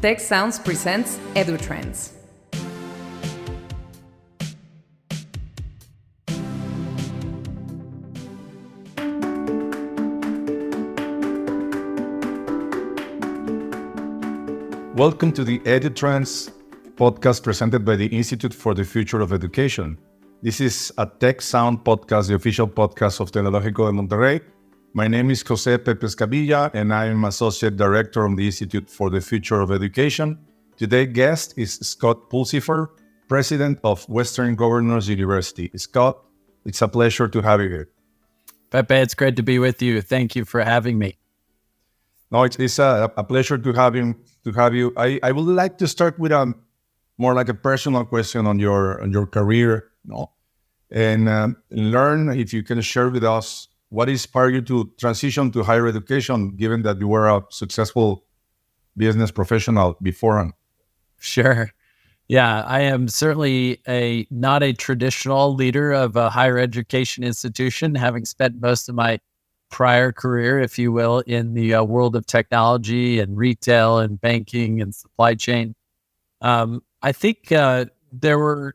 Tec Sounds presents EduTrends. Welcome to the EduTrends podcast presented by the Institute for the Future of Education. This is a Tec Sound podcast, the official podcast of Tecnológico de Monterrey. My name is José Pepe Escamilla, and I am Associate Director of the Institute for the Future of Education. Today's guest is Scott Pulsifer, President of Western Governors University. Scott, it's a pleasure to have you here. Pepe, it's great to be with you. Thank you for having me. No, it's a pleasure to have you. I would like to start with a more like a personal question on your career, and learn if you can share with us what inspired you to transition to higher education, given that you were a successful business professional beforehand. Sure. Yeah, I am certainly not a traditional leader of a higher education institution, having spent most of my prior career, if you will, in the world of technology and retail and banking and supply chain. I think there were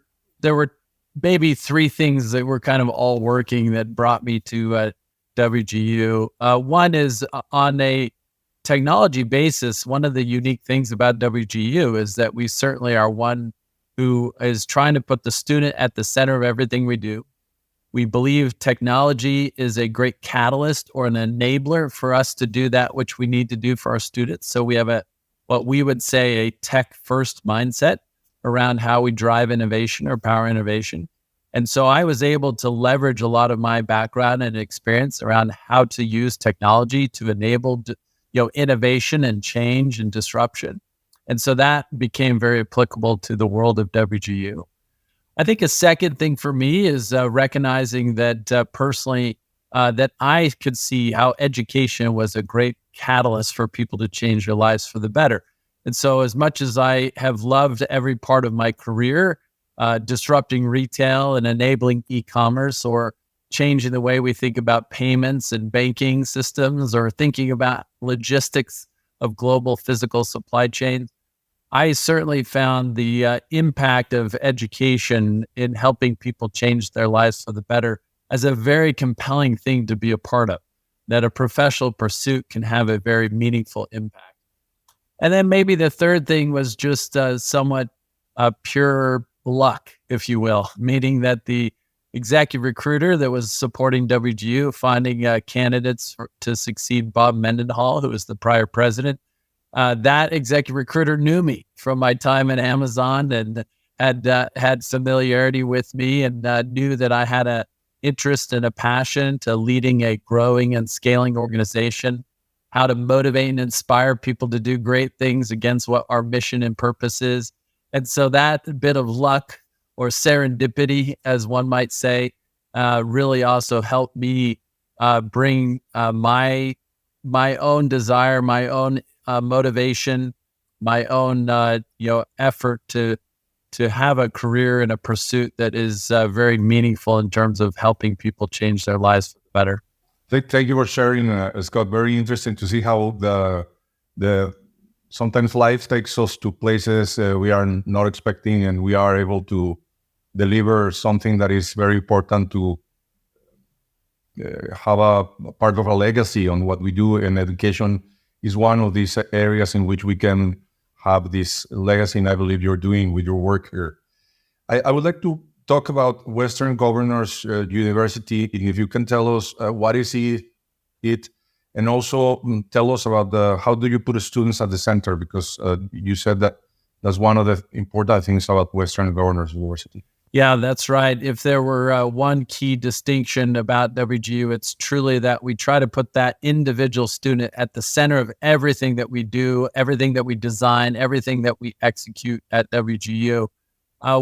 maybe three things that were kind of all working that brought me to WGU. One is on a technology basis. One of the unique things about WGU is that we certainly are one who is trying to put the student at the center of everything we do. We believe technology is a great catalyst or an enabler for us to do that which we need to do for our students. So we have what we would say a tech-first mindset around how we drive innovation or power innovation. And so I was able to leverage a lot of my background and experience around how to use technology to enable innovation and change and disruption. And so that became very applicable to the world of WGU. I think a second thing for me is recognizing that personally, that I could see how education was a great catalyst for people to change their lives for the better. And so as much as I have loved every part of my career, disrupting retail and enabling e-commerce or changing the way we think about payments and banking systems or thinking about logistics of global physical supply chains, I certainly found the impact of education in helping people change their lives for the better as a very compelling thing to be a part of, that a professional pursuit can have a very meaningful impact. And then maybe the third thing was just somewhat pure luck, if you will, meaning that the executive recruiter that was supporting WGU, finding candidates to succeed Bob Mendenhall, who was the prior president, that executive recruiter knew me from my time at Amazon and had familiarity with me and knew that I had an interest and a passion to leading a growing and scaling organization, how to motivate and inspire people to do great things against what our mission and purpose is. And so that bit of luck or serendipity, as one might say, really also helped me bring my own desire, my own motivation, my own effort to have a career and a pursuit that is very meaningful in terms of helping people change their lives for the better. Thank you for sharing, Scott. Very interesting to see how the sometimes life takes us to places we are not expecting, and we are able to deliver something that is very important to have a part of a legacy on what we do. And education is one of these areas in which we can have this legacy, and I believe you're doing with your work here. I would like to talk about Western Governors University. If you can tell us what is it, and also tell us about how do you put students at the center, because you said that that's one of the important things about Western Governors University. Yeah, that's right. If there were one key distinction about WGU, it's truly that we try to put that individual student at the center of everything that we do, everything that we design, everything that we execute at WGU.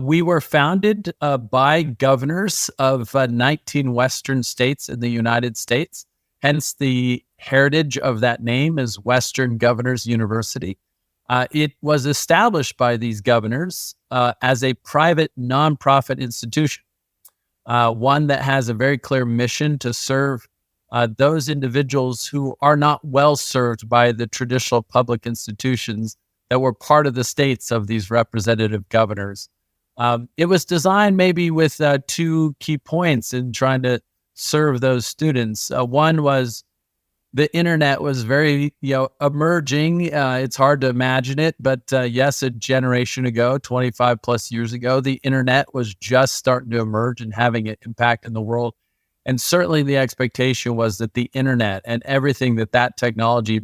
We were founded by governors of 19 Western states in the United States. Hence, the heritage of that name is Western Governors University. It was established by these governors as a private nonprofit institution, one that has a very clear mission to serve those individuals who are not well served by the traditional public institutions that were part of the states of these representative governors. It was designed maybe with two key points in trying to serve those students. One was the internet was very, emerging. It's hard to imagine it, but yes, a generation ago, 25 plus years ago, the internet was just starting to emerge and having an impact in the world. And certainly the expectation was that the internet and everything that technology,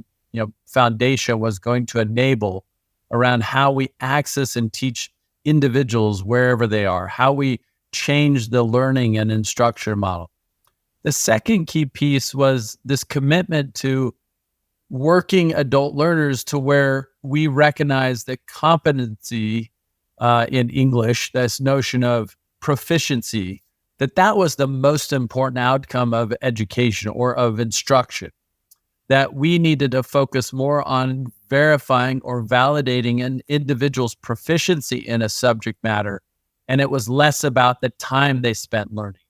foundation was going to enable around how we access and teach individuals wherever they are, how we change the learning and instruction model. The second key piece was this commitment to working adult learners to where we recognize that competency in English, this notion of proficiency, that was the most important outcome of education or of instruction, that we needed to focus more on verifying or validating an individual's proficiency in a subject matter, and it was less about the time they spent learning.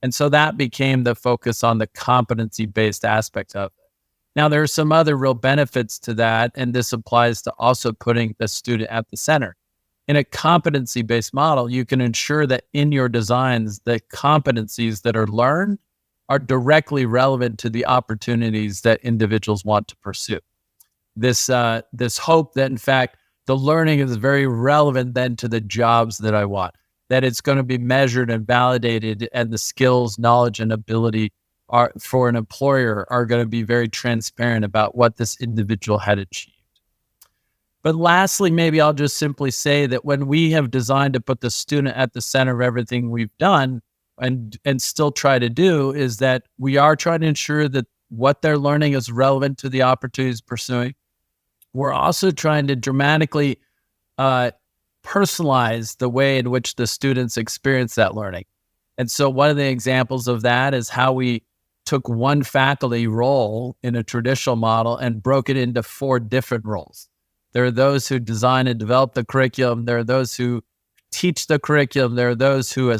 And so that became the focus on the competency-based aspect of it. Now, there are some other real benefits to that, and this applies to also putting the student at the center. In a competency-based model, you can ensure that in your designs, the competencies that are learned are directly relevant to the opportunities that individuals want to pursue. This hope that, in fact, the learning is very relevant then to the jobs that I want, that it's going to be measured and validated, and the skills, knowledge, and ability are for an employer are going to be very transparent about what this individual had achieved. But lastly, maybe I'll just simply say that when we have designed to put the student at the center of everything we've done and still try to do, is that we are trying to ensure that what they're learning is relevant to the opportunities pursuing. We're also trying to dramatically personalize the way in which the students experience that learning. And so one of the examples of that is how we took one faculty role in a traditional model and broke it into 4 different roles. There are those who design and develop the curriculum. There are those who teach the curriculum. There are those who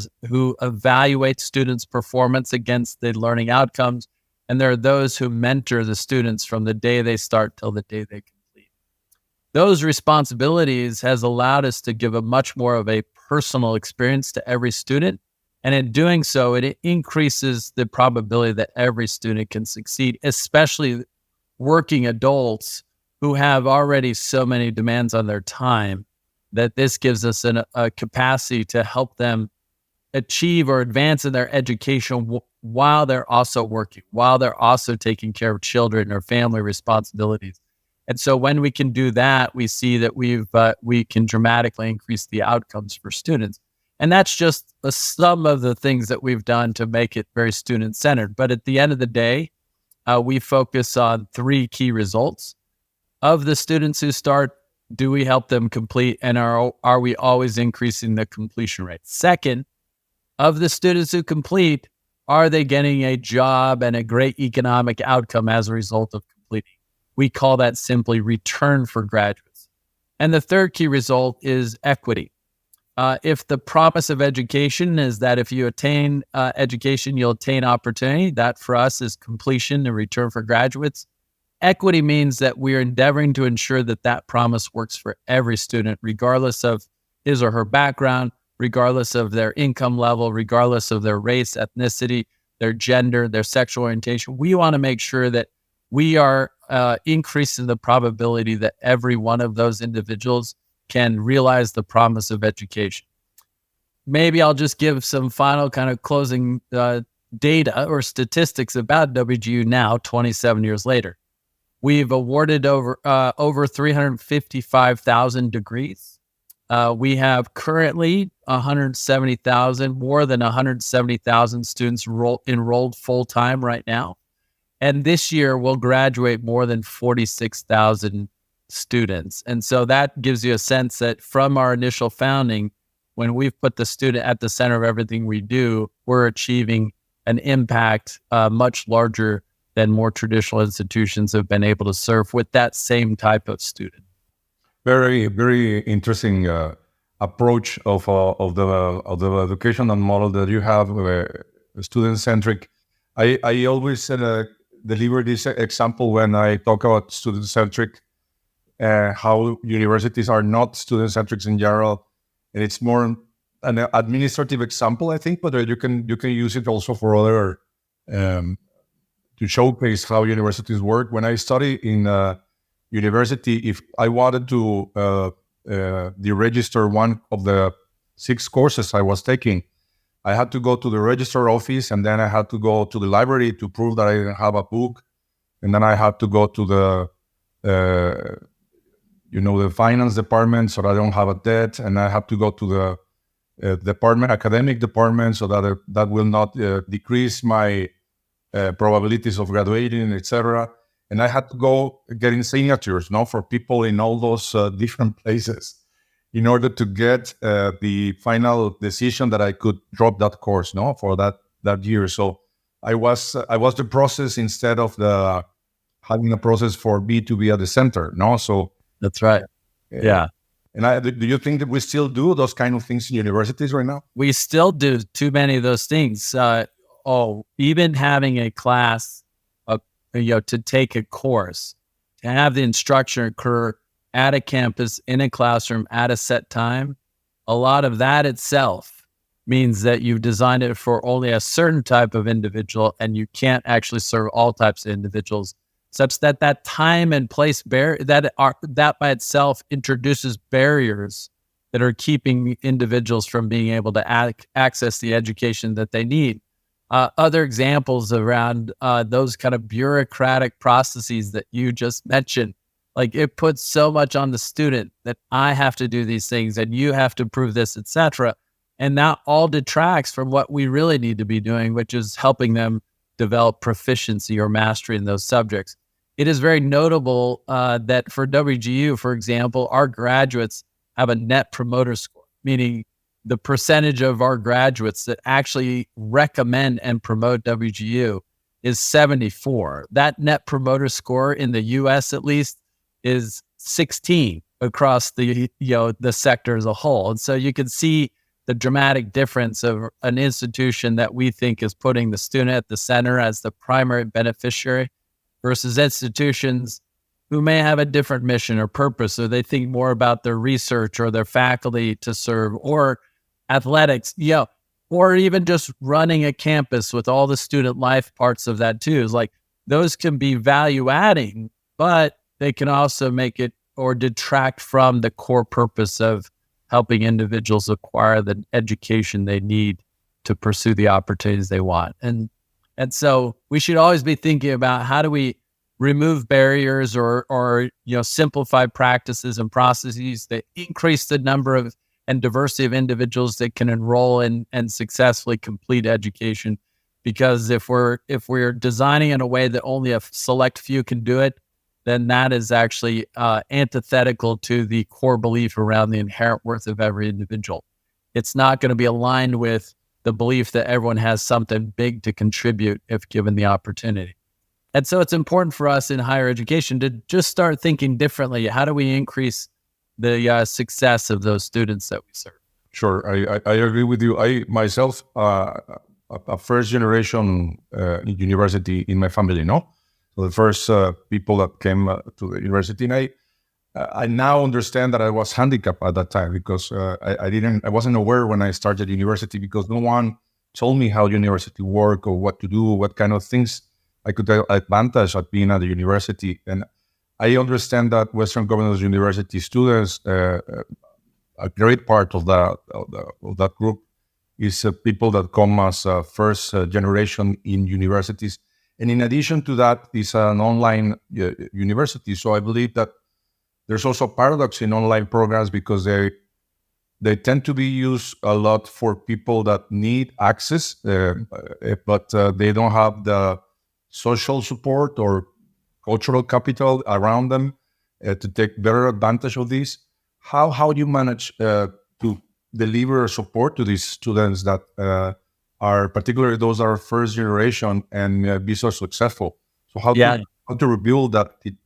evaluate students' performance against the learning outcomes. And there are those who mentor the students from the day they start till the day they complete. Those responsibilities has allowed us to give a much more of a personal experience to every student. And in doing so, it increases the probability that every student can succeed, especially working adults who have already so many demands on their time, that this gives us a capacity to help them achieve or advance in their education while they're also working, while they're also taking care of children or family responsibilities. And so when we can do that, we see that we can dramatically increase the outcomes for students. And that's just some of the things that we've done to make it very student-centered. But at the end of the day, we focus on 3 key results. Of the students who start, do we help them complete, and are we always increasing the completion rate? Second, of the students who complete, are they getting a job and a great economic outcome as a result of completing? We call that simply return for graduates. And the third key result is equity. If the promise of education is that if you attain education, you'll attain opportunity, that for us is completion and return for graduates. Equity means that we're endeavoring to ensure that promise works for every student, regardless of his or her background, regardless of their income level, regardless of their race, ethnicity, their gender, their sexual orientation. We want to make sure that we are increasing the probability that every one of those individuals can realize the promise of education. Maybe I'll just give some final kind of closing data or statistics about WGU now, 27 years later. We've awarded over 355,000 degrees. We have currently more than 170,000 students enrolled full-time right now. And this year, we'll graduate more than 46,000 students. And so that gives you a sense that from our initial founding, when we've put the student at the center of everything we do, we're achieving an impact much larger than more traditional institutions have been able to serve with that same type of student. Very, very interesting approach of the educational model that you have, student-centric. I always deliver this example when I talk about student-centric, how universities are not student-centric in general, and it's more an administrative example, I think, but you can use it also for other to showcase how universities work. When I study in university, if I wanted to deregister one of the 6 courses I was taking, I had to go to the registrar office, and then I had to go to the library to prove that I didn't have a book, and then I had to go to the the finance department so that I don't have a debt, and I have to go to the academic department so that that will not decrease my probabilities of graduating, etc. And I had to go getting signatures, for people in all those different places, in order to get the final decision that I could drop that course, for that year. So I was the process instead of having a process for me to be at the center, So that's right. Yeah. And do you think that we still do those kind of things in universities right now? We still do too many of those things. Even having a class, to take a course, to have the instruction occur at a campus, in a classroom, at a set time, a lot of that itself means that you've designed it for only a certain type of individual, and you can't actually serve all types of individuals, such that time and place that by itself introduces barriers that are keeping individuals from being able to access the education that they need. Other examples around those kind of bureaucratic processes that you just mentioned, like it puts so much on the student that I have to do these things and you have to prove this, etc. And that all detracts from what we really need to be doing, which is helping them develop proficiency or mastery in those subjects. It is very notable that for WGU, for example, our graduates have a net promoter score, meaning the percentage of our graduates that actually recommend and promote WGU is 74. That net promoter score in the US at least is 16 across the sector as a whole. And so you can see the dramatic difference of an institution that we think is putting the student at the center as the primary beneficiary versus institutions who may have a different mission or purpose, or they think more about their research or their faculty to serve, or athletics, or even just running a campus with all the student life parts of that too. Is like those can be value adding, but they can also make it or detract from the core purpose of helping individuals acquire the education they need to pursue the opportunities they want. And so we should always be thinking about how do we remove barriers or simplify practices and processes that increase the number of and diversity of individuals that can enroll in and successfully complete education. Because if we're designing in a way that only a select few can do it, then that is actually antithetical to the core belief around the inherent worth of every individual. It's not going to be aligned with the belief that everyone has something big to contribute if given the opportunity. And so it's important for us in higher education to just start thinking differently. How do we increase the success of those students that we serve? Sure, I agree with you. I myself, a first generation university in my family, So the first people that came to the university, and I now understand that I was handicapped at that time because I wasn't aware when I started university because no one told me how university work or what to do, what kind of things I could have advantage at being at the university. And I understand that Western Governors University students, a great part of that group is people that come as first generation in universities. And in addition to that, it's an online university. So I believe that there's also a paradox in online programs because they tend to be used a lot for people that need access, but they don't have the social support or cultural capital around them to take better advantage of this. How do you manage to deliver support to these students that are particularly those that are first generation and be so successful? So how to rebuild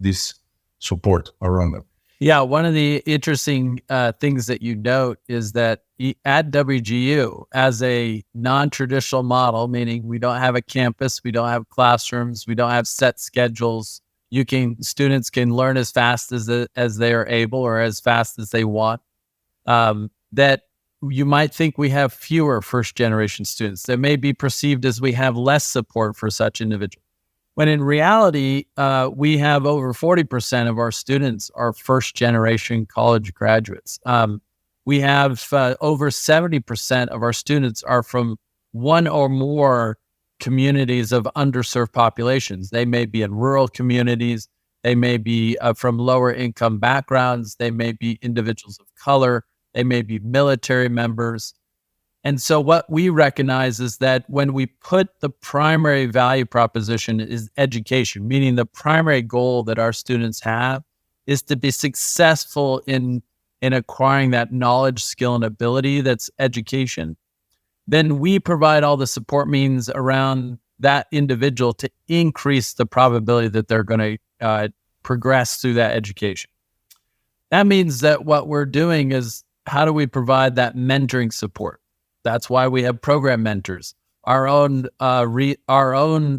this support around them? Yeah, one of the interesting things that you note is that at WGU, as a non-traditional model, meaning we don't have a campus, we don't have classrooms, we don't have set schedules, Students can learn as fast as they are able or as fast as they want. That you might think we have fewer first generation students. That may be perceived as we have less support for such individuals. When in reality, we have over 40% of our students are first generation college graduates. We have over 70% of our students are from one or more communities of underserved populations. They may be in rural communities. They may be from lower income backgrounds. They may be individuals of color. They may be military members. And so what we recognize is that when we put the primary value proposition is education, meaning the primary goal that our students have is to be successful in acquiring that knowledge, skill, and ability that's education, then we provide all the support means around that individual to increase the probability that they're going to progress through that education. That means that what we're doing is, how do we provide that mentoring support? That's why we have program mentors, our own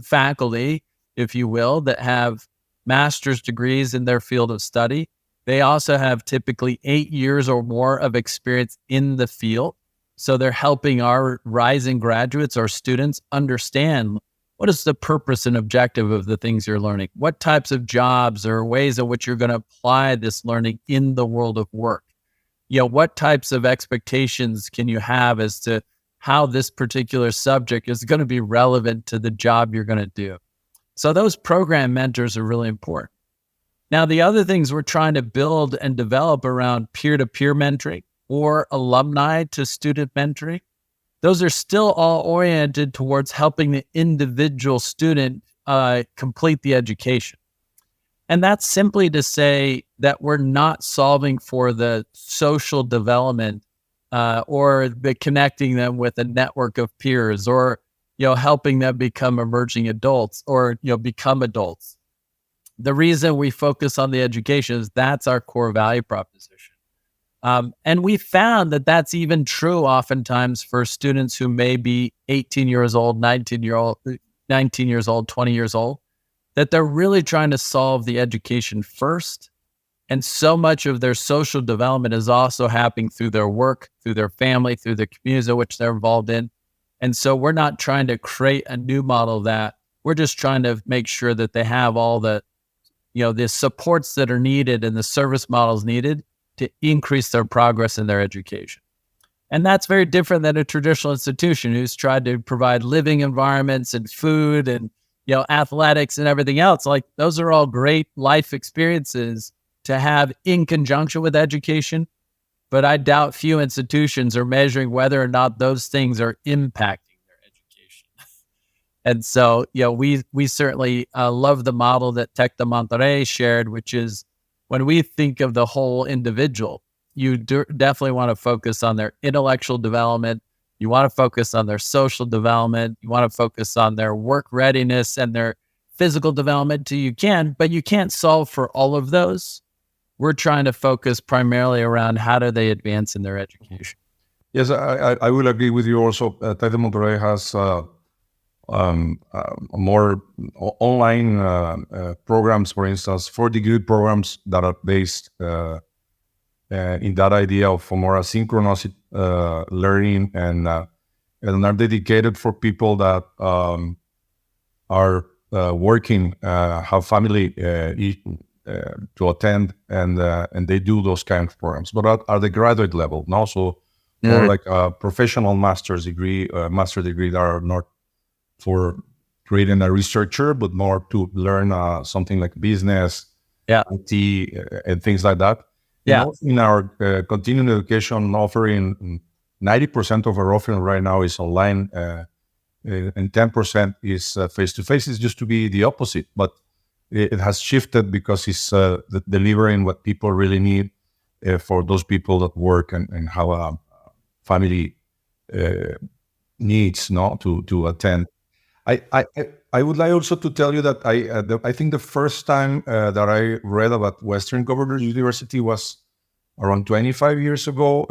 faculty, if you will, that have master's degrees in their field of study. They also have typically 8 years or more of experience in the field. So they're helping our rising graduates or students understand what is the purpose and objective of the things you're learning, what types of jobs or ways in which you're going to apply this learning in the world of work. What types of expectations can you have as to how this particular subject is going to be relevant to the job you're going to do? So those program mentors are really important. Now, the other things we're trying to build and develop around peer-to-peer mentoring or alumni to student mentoring, those are still all oriented towards helping the individual student complete the education. And that's simply to say that we're not solving for the social development or the connecting them with a network of peers or, helping them become emerging adults or, become adults. The reason we focus on the education is that's our core value proposition. And we found that that's even true oftentimes for students who may be 18 years old, 19 years old, 20 years old, that they're really trying to solve the education first. And so much of their social development is also happening through their work, through their family, through the communities in which they're involved in. And so we're not trying to create a new model of that. We're just trying to make sure that they have all the supports that are needed and the service models needed to increase their progress in their education. And that's very different than a traditional institution who's tried to provide living environments and food and, athletics and everything else. Like, those are all great life experiences to have in conjunction with education. But I doubt few institutions are measuring whether or not those things are impacting their education. And so, we certainly love the model that Tec de Monterrey shared, which is when we think of the whole individual, you definitely want to focus on their intellectual development. You want to focus on their social development. You want to focus on their work readiness and their physical development till you can, but you can't solve for all of those. We're trying to focus primarily around how do they advance in their education. Yes, I will agree with you also. Tec de Monterrey has more online programs, for instance, 4-degree programs that are based in that idea of more asynchronous learning and are dedicated for people that are working, have family to attend, and they do those kind of programs, but at the graduate level, and also more like a professional master's degree that are not for creating a researcher, but more to learn something like business, IT, and things like that. In our continuing education offering, 90% of our offering right now is online, and 10% is face-to-face. It used to be the opposite, but it has shifted because it's delivering what people really need for those people that work and have a family needs to attend. I would like also to tell you that I think the first time that I read about Western Governors University was around 25 years ago.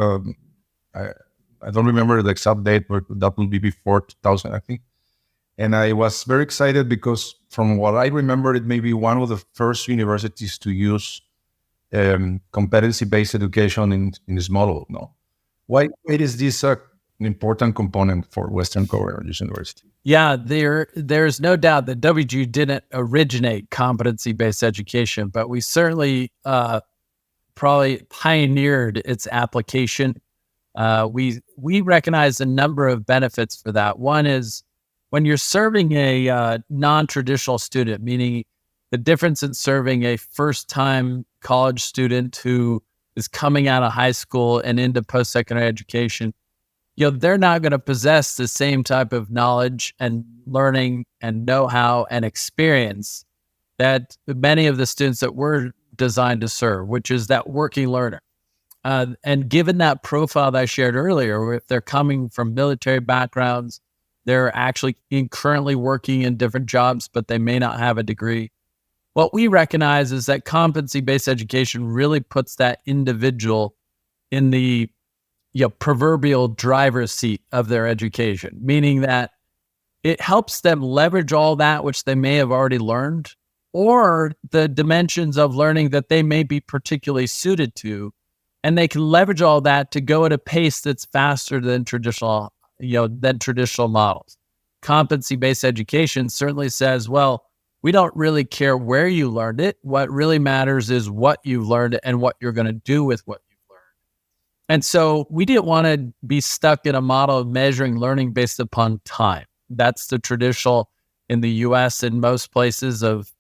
I don't remember the exact date, but that will be before 2000, I think. And I was very excited because from what I remember, it may be one of the first universities to use competency-based education in this model. No, why is this an important component for Western Coast University? Yeah, there's no doubt that WGU didn't originate competency-based education, but we certainly probably pioneered its application. We recognize a number of benefits for that. One is when you're serving a non-traditional student, meaning the difference in serving a first-time college student who is coming out of high school and into post-secondary education, they're not going to possess the same type of knowledge and learning and know-how and experience that many of the students that we're designed to serve, which is that working learner. And given that profile that I shared earlier, where if they're coming from military backgrounds, they're actually currently working in different jobs, but they may not have a degree. What we recognize is that competency-based education really puts that individual in the proverbial driver's seat of their education, meaning that it helps them leverage all that which they may have already learned, or the dimensions of learning that they may be particularly suited to, and they can leverage all that to go at a pace that's faster than traditional models. Competency-based education certainly says, well, we don't really care where you learned it. What really matters is what you learned and what you're going to do with what you've learned. And so we didn't want to be stuck in a model of measuring learning based upon time. That's the traditional in the US and most places of,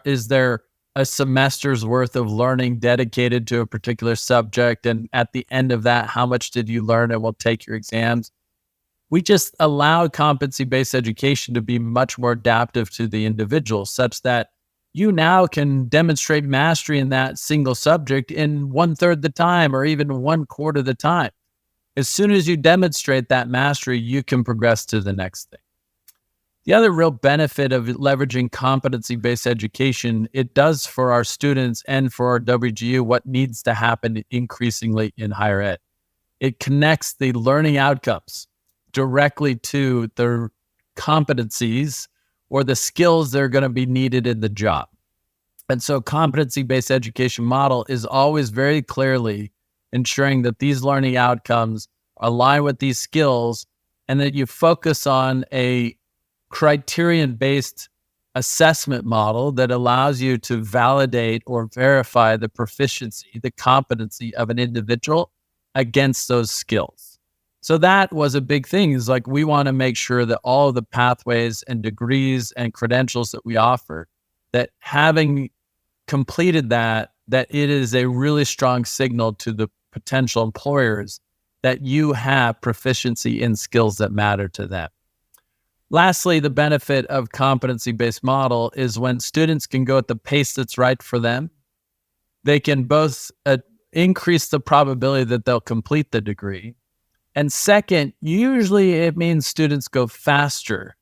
is there a semester's worth of learning dedicated to a particular subject? And at the end of that, how much did you learn? And we'll take your exams. We just allowed competency-based education to be much more adaptive to the individual, such that you now can demonstrate mastery in that single subject in 1/3 the time or even 1/4 the time. As soon as you demonstrate that mastery, you can progress to the next thing. The other real benefit of leveraging competency-based education, it does for our students and for our WGU what needs to happen increasingly in higher ed. It connects the learning outcomes directly to the competencies or the skills that are going to be needed in the job. And so competency-based education model is always very clearly ensuring that these learning outcomes align with these skills and that you focus on a criterion-based assessment model that allows you to validate or verify the proficiency, the competency of an individual against those skills. So that was a big thing, is like we want to make sure that all of the pathways and degrees and credentials that we offer, that having completed that it is a really strong signal to the potential employers that you have proficiency in skills that matter to them. Lastly, the benefit of competency-based model is when students can go at the pace that's right for them, they can both increase the probability that they'll complete the degree. And second, usually it means students go faster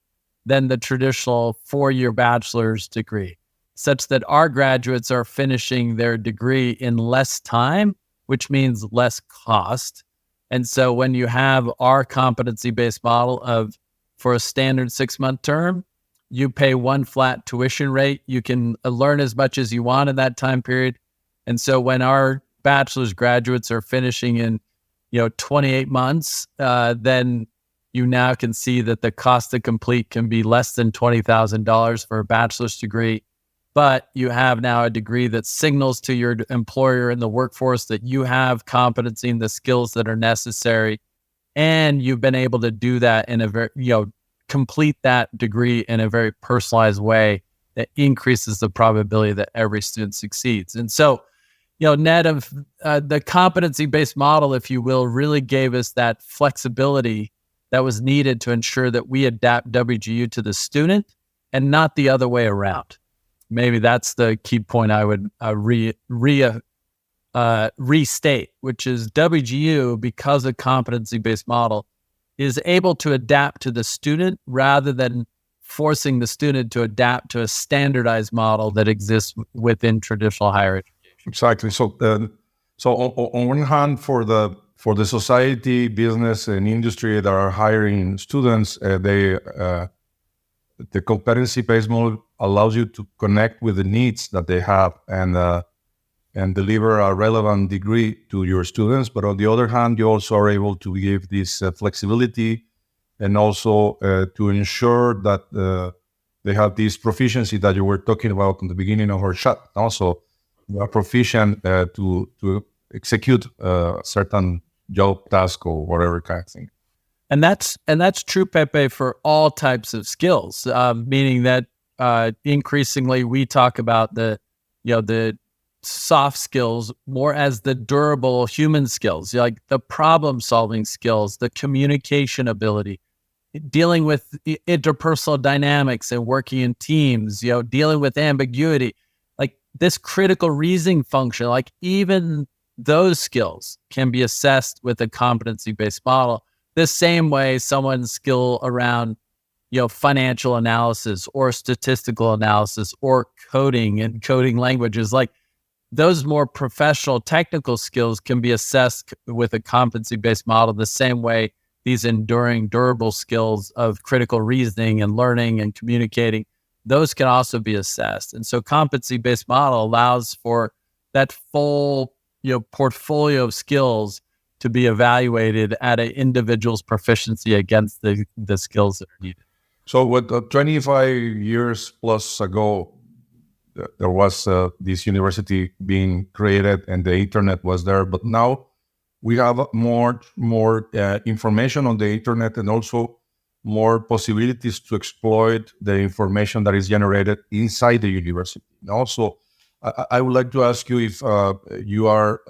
than the traditional 4-year bachelor's degree, such that our graduates are finishing their degree in less time, which means less cost. And so when you have our competency-based model of, for a standard 6-month term, you pay one flat tuition rate. You can learn as much as you want in that time period. And so when our bachelor's graduates are finishing in 28 months, then you now can see that the cost to complete can be less than $20,000 for a bachelor's degree. But you have now a degree that signals to your employer in the workforce that you have competency and the skills that are necessary. And you've been able to do that in a very, complete that degree in a very personalized way that increases the probability that every student succeeds. And so, net of the competency-based model, if you will, really gave us that flexibility that was needed to ensure that we adapt WGU to the student and not the other way around. Maybe that's the key point I would restate, which is WGU, because of competency-based model, is able to adapt to the student rather than forcing the student to adapt to a standardized model that exists within traditional higher education. Exactly. So on one hand, for the society, business, and industry that are hiring students, the competency-based model allows you to connect with the needs that they have and deliver a relevant degree to your students. But on the other hand, you also are able to give this flexibility and also to ensure that they have this proficiency that you were talking about in the beginning of our chat. Also, you are proficient to execute a certain job task or whatever kind of thing. And that's true, Pepe, for all types of skills. Meaning that increasingly we talk about the soft skills more as the durable human skills, like the problem-solving skills, the communication ability, dealing with interpersonal dynamics and working in teams, dealing with ambiguity, like this critical reasoning function, like even those skills can be assessed with a competency-based model. The same way someone's skill around, financial analysis or statistical analysis or coding and coding languages, like those more professional technical skills can be assessed with a competency-based model the same way these enduring, durable skills of critical reasoning and learning and communicating, those can also be assessed. And so competency-based model allows for that full, portfolio of skills to be evaluated at an individual's proficiency against the skills that are needed. So what 25 years plus ago, there was this university being created and the internet was there, but now we have more information on the internet and also more possibilities to exploit the information that is generated inside the university. And also, I would like to ask you if you are,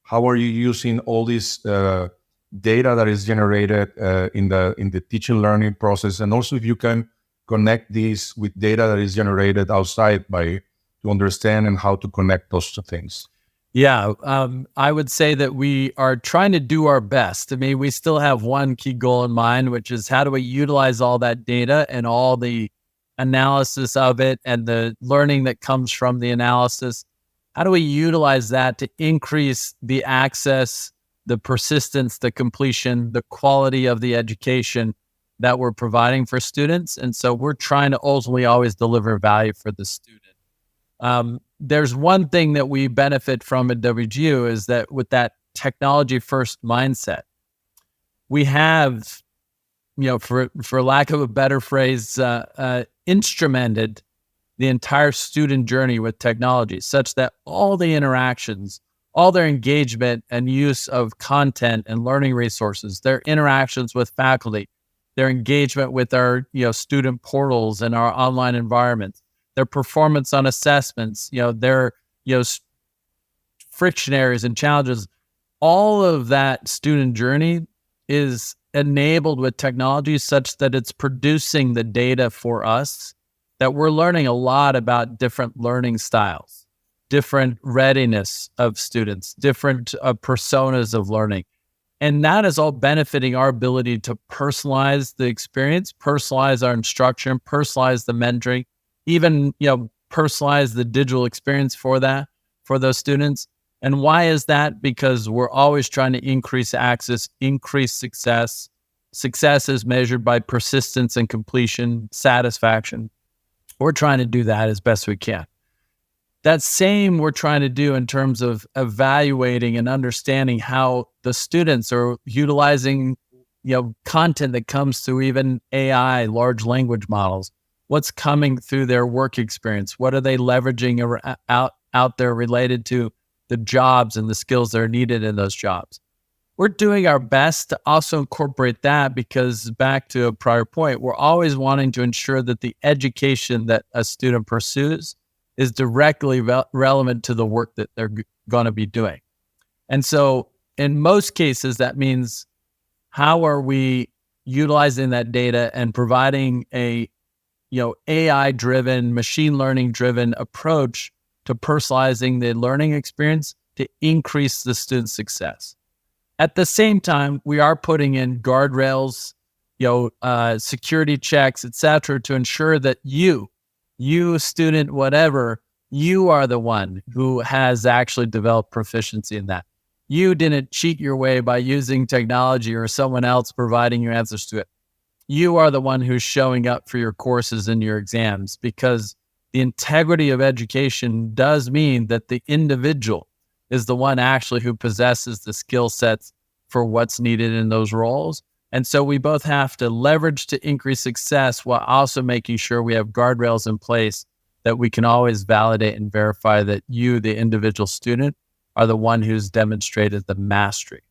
how are you using all this data that is generated in the teaching learning process, and also if you can connect these with data that is generated outside to understand and how to connect those two things? Yeah, I would say that we are trying to do our best. I mean, we still have one key goal in mind, which is how do we utilize all that data and all the analysis of it and the learning that comes from the analysis. How do we utilize that to increase the access, the persistence, the completion, the quality of the education that we're providing for students? And so we're trying to ultimately always deliver value for the student. There's one thing that we benefit from at WGU is that with that technology first mindset, we have, for lack of a better phrase, instrumented the entire student journey with technology such that all the interactions, all their engagement and use of content and learning resources, their interactions with faculty, their engagement with our student portals and our online environments, their performance on assessments, their friction areas and challenges, all of that student journey is enabled with technology such that it's producing the data for us, that we're learning a lot about different learning styles, different readiness of students, different personas of learning. And that is all benefiting our ability to personalize the experience, personalize our instruction, personalize the mentoring, even, personalize the digital experience for those students. And why is that? Because we're always trying to increase access, increase success. Success is measured by persistence and completion, satisfaction. We're trying to do that as best we can. That same we're trying to do in terms of evaluating and understanding how the students are utilizing, content that comes through even AI, large language models. What's coming through their work experience? What are they leveraging out there related to the jobs and the skills that are needed in those jobs? We're doing our best to also incorporate that because, back to a prior point, we're always wanting to ensure that the education that a student pursues is directly relevant to the work that they're going to be doing. And so in most cases, that means how are we utilizing that data and providing a AI-driven, machine learning-driven approach to personalizing the learning experience to increase the student success. At the same time, we are putting in guardrails, security checks, et cetera, to ensure that you student, whatever, you are the one who has actually developed proficiency in that. You didn't cheat your way by using technology or someone else providing you answers to it. you are the one who's showing up for your courses and your exams, because the integrity of education does mean that the individual is the one actually who possesses the skill sets for what's needed in those roles. And so we both have to leverage to increase success while also making sure we have guardrails in place that we can always validate and verify that you, the individual student, are the one who's demonstrated the mastery.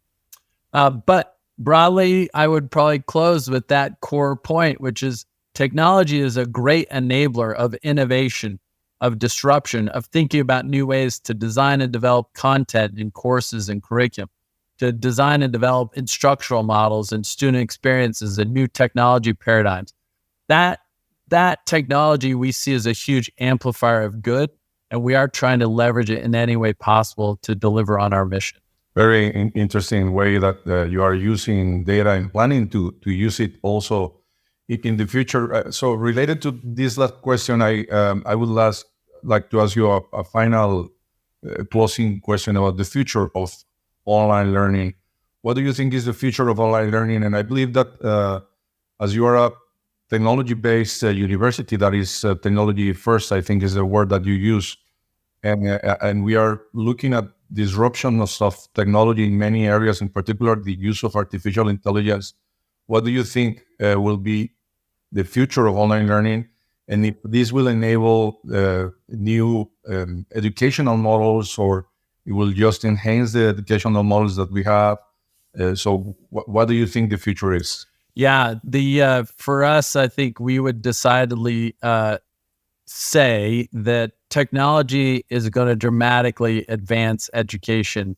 But broadly, I would probably close with that core point, which is technology is a great enabler of innovation, of disruption, of thinking about new ways to design and develop content in courses and curriculum, to design and develop instructional models and student experiences and new technology paradigms. That technology we see as a huge amplifier of good, and we are trying to leverage it in any way possible to deliver on our mission. Very interesting way that you are using data and planning to use it also in the future. So related to this last question, I would like to ask you a final closing question about the future of online learning. What do you think is the future of online learning? And I believe that as you are a technology-based university, that is technology first, I think is the word that you use. And we are looking at disruption of technology in many areas, in particular the use of artificial intelligence. What do you think will be the future of online learning, and if this will enable new educational models, or it will just enhance the educational models that we have? So what do you think the future is? Yeah, for us, I think we would decidedly say that technology is going to dramatically advance education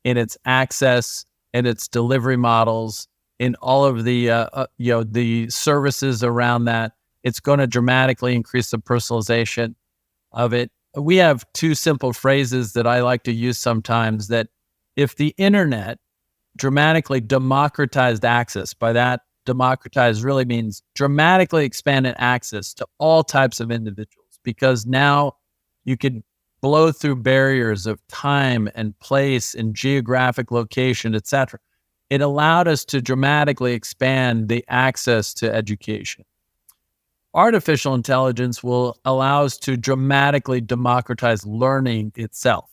in its access, in its delivery models, in all of the services around that. It's going to dramatically increase the personalization of it. We have two simple phrases that I like to use sometimes, that if the internet dramatically democratized access, by that democratize really means dramatically expanded access to all types of individuals, because now you can blow through barriers of time and place and geographic location, etc. It allowed us to dramatically expand the access to education. Artificial intelligence will allow us to dramatically democratize learning itself,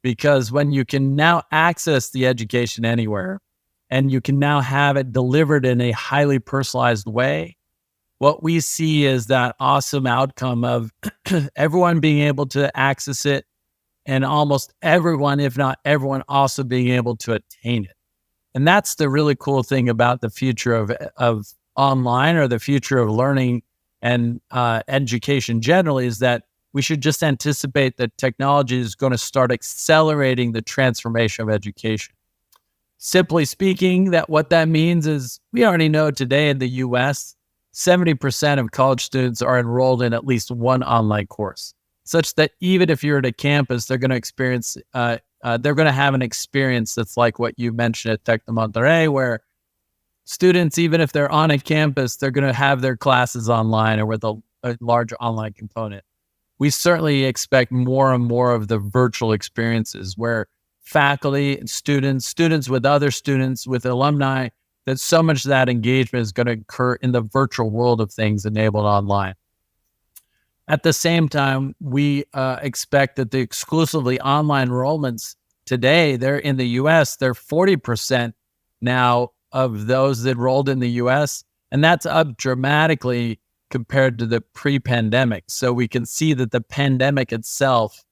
because when you can now access the education anywhere, and you can now have it delivered in a highly personalized way, what we see is that awesome outcome of everyone being able to access it, and almost everyone, if not everyone, also being able to attain it. And that's the really cool thing about the future of online, or the future of learning and education generally, is that we should just anticipate that technology is going to start accelerating the transformation of education. Simply speaking, what that means is we already know today in the US, 70% of college students are enrolled in at least one online course, such that even if you're at a campus, they're going to experience, they're going to have an experience that's like what you mentioned at Tec de Monterrey, where students, even if they're on a campus, they're going to have their classes online or with a large online component. We certainly expect more and more of the virtual experiences where faculty, students with other students, with alumni, that so much of that engagement is going to occur in the virtual world of things enabled online. At the same time, we expect that the exclusively online enrollments today, they're in the US, they're 40% now of those that enrolled in the US, and that's up dramatically compared to the pre-pandemic. So we can see that the pandemic itself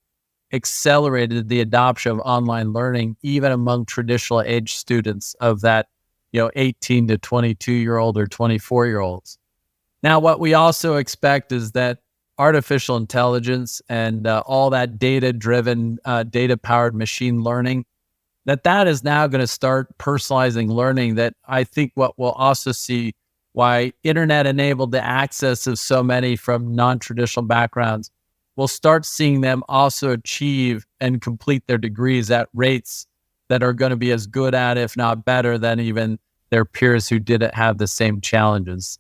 accelerated the adoption of online learning, even among traditional age students of that, 18 to 22-year-old or 24-year-olds. Now, what we also expect is that artificial intelligence and all that data-driven, data-powered machine learning, that is now going to start personalizing learning. That I think what we'll also see, why internet enabled the access of so many from non-traditional backgrounds, we'll start seeing them also achieve and complete their degrees at rates that are going to be as good at, if not better than even their peers who didn't have the same challenges.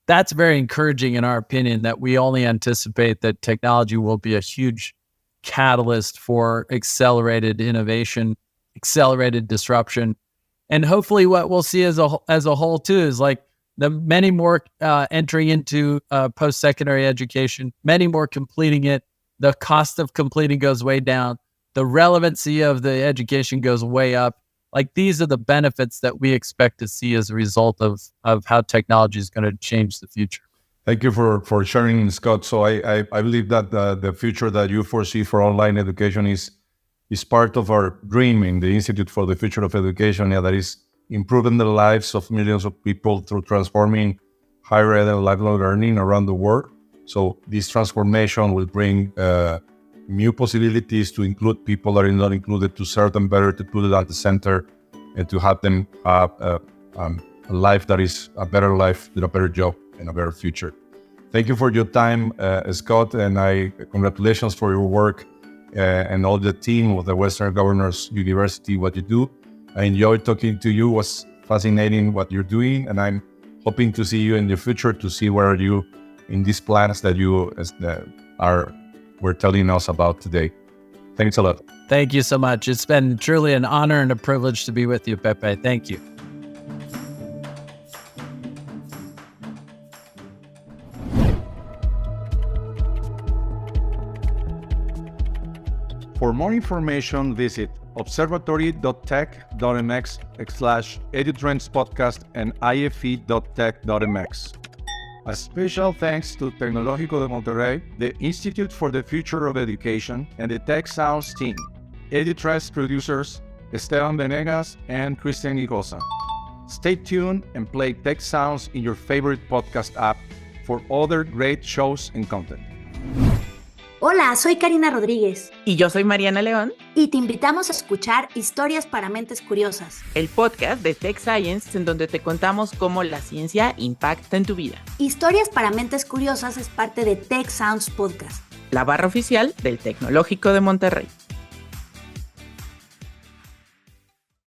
That's very encouraging in our opinion, that we only anticipate that technology will be a huge catalyst for accelerated innovation, accelerated disruption. And hopefully what we'll see as a whole too is like the many more entering into post-secondary education, many more completing it. The cost of completing goes way down. The relevancy of the education goes way up. Like, these are the benefits that we expect to see as a result of how technology is going to change the future. Thank you for sharing, Scott. So I believe that the future that you foresee for online education is part of our dream in the Institute for the Future of Education, that is improving the lives of millions of people through transforming higher ed and lifelong learning around the world. So this transformation will bring new possibilities to include people that are not included, to serve them better, to put it at the center, and to have them have a life that is a better life, with a better job and a better future. Thank you for your time, Scott, and congratulations for your work and all the team of the Western Governors University, what you do. I enjoyed talking to you. It was fascinating what you're doing, and I'm hoping to see you in the future, to see where you in these plans that you were telling us about today. Thanks a lot. Thank you so much. It's been truly an honor and a privilege to be with you, Pepe. Thank you. For more information, visit observatory.tech.mx/EduTrends podcast and ife.tech.mx. A special thanks to Tecnológico de Monterrey, the Institute for the Future of Education, and the Tec Sounds team, EduTrends producers Esteban Venegas and Cristian Igosa. Stay tuned and play Tec Sounds in your favorite podcast app for other great shows and content. Hola, soy Karina Rodríguez. Y yo soy Mariana León. Y te invitamos a escuchar Historias para Mentes Curiosas, El podcast de Tec Science, en donde te contamos cómo la ciencia impacta en tu vida. Historias para Mentes Curiosas es parte de Tec Sounds Podcast, La barra oficial del Tecnológico de Monterrey.